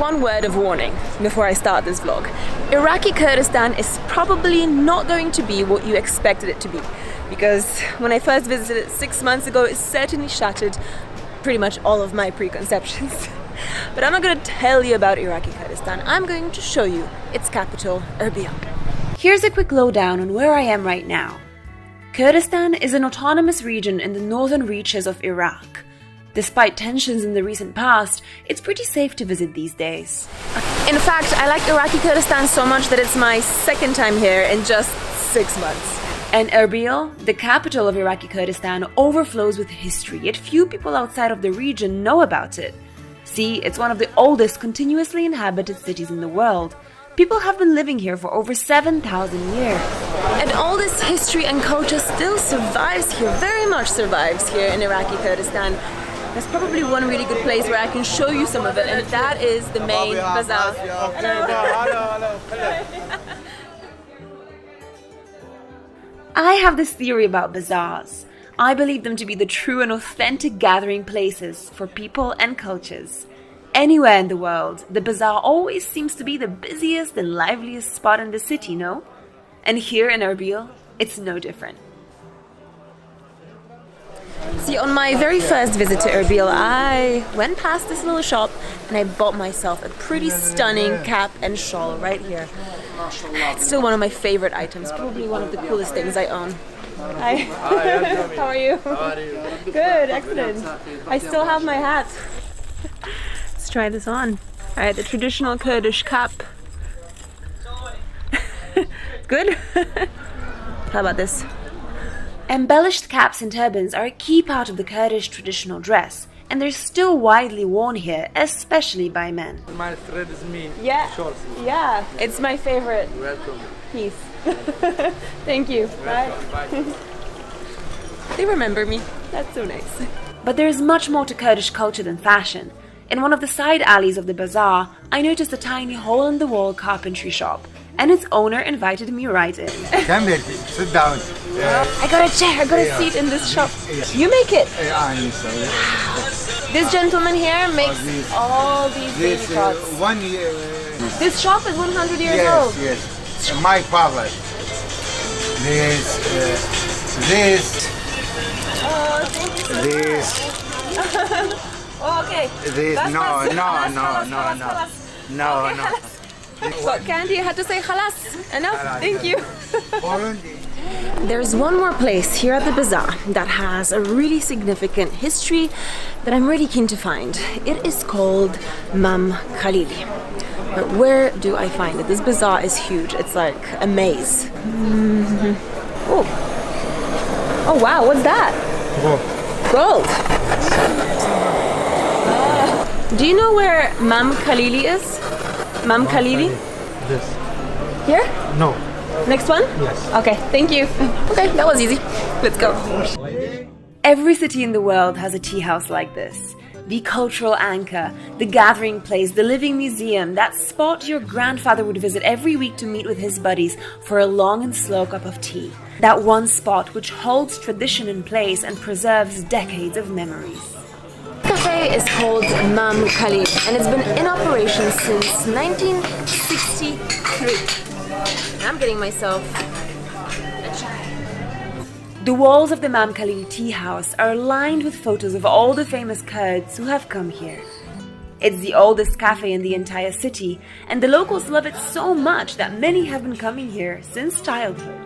one word of warning before I start this vlog. Iraqi Kurdistan is probably not going to be what you expected it to be, because when I first visited it 6 months ago, it certainly shattered pretty much all of my preconceptions. But I'm not going to tell you about Iraqi Kurdistan. I'm going to show you its capital, Erbil. Here's a quick lowdown on where I am right now. Kurdistan is an autonomous region in the northern reaches of Iraq. Despite tensions in the recent past, it's pretty safe to visit these days. In fact, I like Iraqi Kurdistan so much that it's my second time here in just 6 months. And Erbil, the capital of Iraqi Kurdistan, overflows with history, yet few people outside of the region know about it. See, it's one of the oldest continuously inhabited cities in the world. People have been living here for over 7,000 years. And all this history and culture still survives here, very much survives here in Iraqi Kurdistan. There's probably one really good place where I can show you some of it, and that is the main bazaar. I have this theory about bazaars. I believe them to be the true and authentic gathering places for people and cultures. Anywhere in the world, the bazaar always seems to be the busiest and liveliest spot in the city, no? And here in Erbil, it's no different. See, on my very first visit to Erbil, I went past this little shop and I bought myself a pretty stunning cap and shawl right here. It's still one of my favorite items, probably one of the coolest things I own. Hi. How are you? Good, excellent. I still have my hat. Let's try this on. Alright, the traditional Kurdish cap. Good? How about this? Embellished caps and turbans are a key part of the Kurdish traditional dress, and they're still widely worn here, especially by men. My thread is me. Yeah, it's my favorite piece. Thank you. Bye. They remember me. That's so nice. But there's much more to Kurdish culture than fashion. In one of the side alleys of the bazaar, I noticed a tiny hole-in-the-wall carpentry shop, and its owner invited me right in. Come here, sit down. I got a chair, I got a seat in this shop. You make it? This gentleman here makes all these baby pots. 1 year. This shop is 100 years old. Yes. My father. This. Oh, thank you so This. Oh, okay. This. No. Got candy, I had to say khalas. Enough, thank you. There's one more place here at the bazaar that has a really significant history that I'm really keen to find. It is called Mam Khalili. But where do I find it? This bazaar is huge. It's like a maze. Oh wow, what's that? Gold. Do you know where Mam Khalili is? Mam Khalili? This. Here? No. Next one? Yes. Okay, thank you. Okay, that was easy. Let's go. Every city in the world has a tea house like this. The cultural anchor, the gathering place, the living museum, that spot your grandfather would visit every week to meet with his buddies for a long and slow cup of tea. That one spot which holds tradition in place and preserves decades of memories. The cafe is called Mam Khalili and it's been in operation since 1963. I'm getting myself a chai. The walls of the Mam Khalili tea house are lined with photos of all the famous Kurds who have come here. It's the oldest cafe in the entire city, and the locals love it so much that many have been coming here since childhood.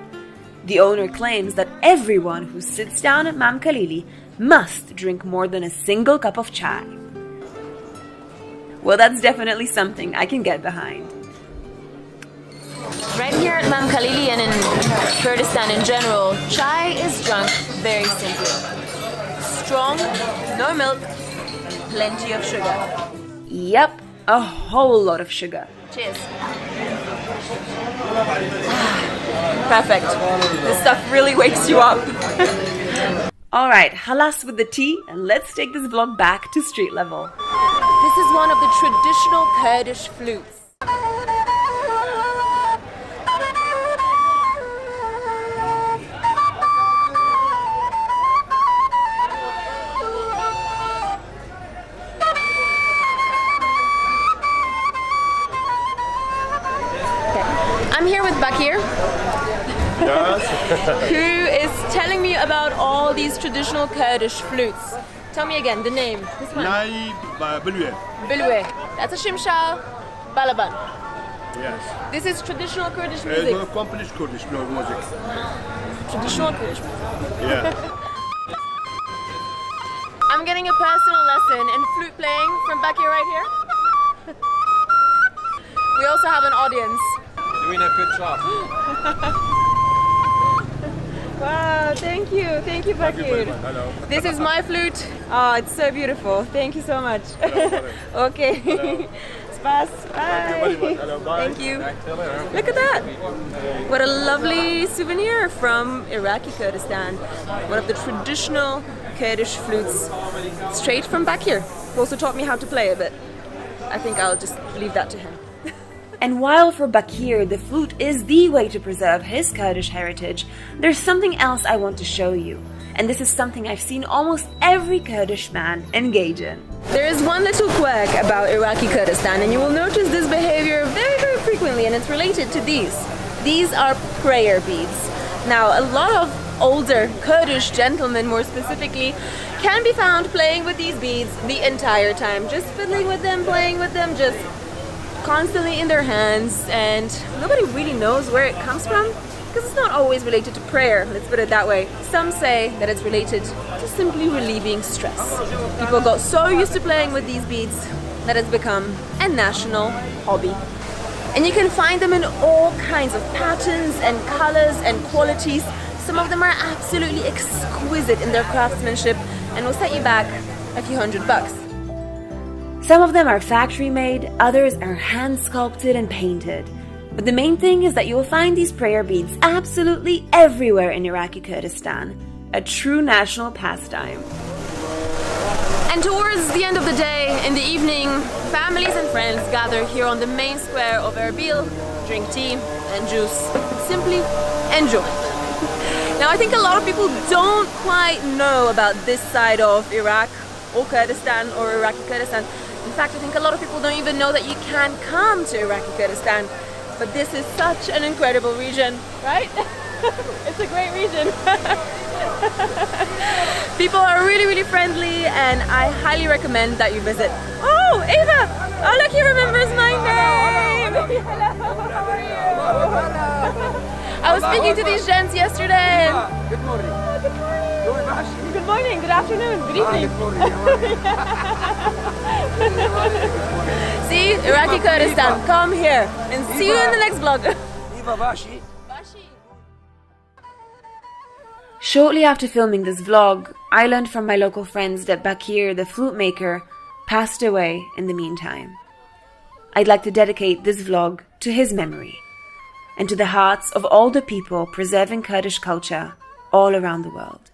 The owner claims that everyone who sits down at Mam Khalili must drink more than a single cup of chai. Well, that's definitely something I can get behind. Right here at Mam Khalili and in Kurdistan in general, chai is drunk very simply. Strong, no milk, plenty of sugar. Yep, a whole lot of sugar. Cheers. Perfect. This stuff really wakes you up. Alright, halas with the tea, and let's take this vlog back to street level. This is one of the traditional Kurdish flutes. Bakir, Yes. who is telling me about all these traditional Kurdish flutes. Tell me again the name. This one. Nai Bilwe. Bilwe. That's a shimsha balaban. Yes. This is traditional Kurdish music. Companies Kurdish music. Traditional Kurdish music. Yeah. I'm getting a personal lesson in flute playing from Bakir right here. We also have an audience. Doing a good job. Wow, thank you, Bakir. Hello. This is my flute. Oh, it's so beautiful. Thank you so much. Okay. Spas. Bye. Hello, bye. Thank you. Look at that. What a lovely souvenir from Iraqi Kurdistan. One of the traditional Kurdish flutes, straight from Bakir. He also taught me how to play a bit. I think I'll just leave that to him. And while for Bakir the flute is the way to preserve his Kurdish heritage, there's something else I want to show you. And this is something I've seen almost every Kurdish man engage in. There is one little quirk about Iraqi Kurdistan, and you will notice this behavior very, very frequently, and it's related to these. These are prayer beads. Now, a lot of older Kurdish gentlemen, more specifically, can be found playing with these beads the entire time, just fiddling with them, playing with them, just constantly in their hands, and nobody really knows where it comes from because it's not always related to prayer, let's put it that way. Some say that it's related to simply relieving stress. People got so used to playing with these beads that it's become a national hobby. And you can find them in all kinds of patterns and colors and qualities. Some of them are absolutely exquisite in their craftsmanship and will set you back a few $100. Some of them are factory made, others are hand sculpted and painted. But the main thing is that you will find these prayer beads absolutely everywhere in Iraqi Kurdistan, a true national pastime. And towards the end of the day, in the evening, families and friends gather here on the main square of Erbil, drink tea and juice, simply enjoy. Now I think a lot of people don't quite know about this side of Iraq or Kurdistan or Iraqi Kurdistan. In fact, I think a lot of people don't even know that you can come to Iraqi Kurdistan. But this is such an incredible region, right? It's a great region. People are really, really friendly, and I highly recommend that you visit. Oh, Eva! Oh, look, he remembers my name! Hello, how are you? I was speaking to these gents yesterday. Good morning. Oh, good morning. Good morning, good afternoon, good evening. See, Iraqi Kurdistan, come here and see you in the next vlog. EVA Bashi. Shortly after filming this vlog, I learned from my local friends that Bakir, the flute maker, passed away in the meantime. I'd like to dedicate this vlog to his memory and to the hearts of all the people preserving Kurdish culture all around the world.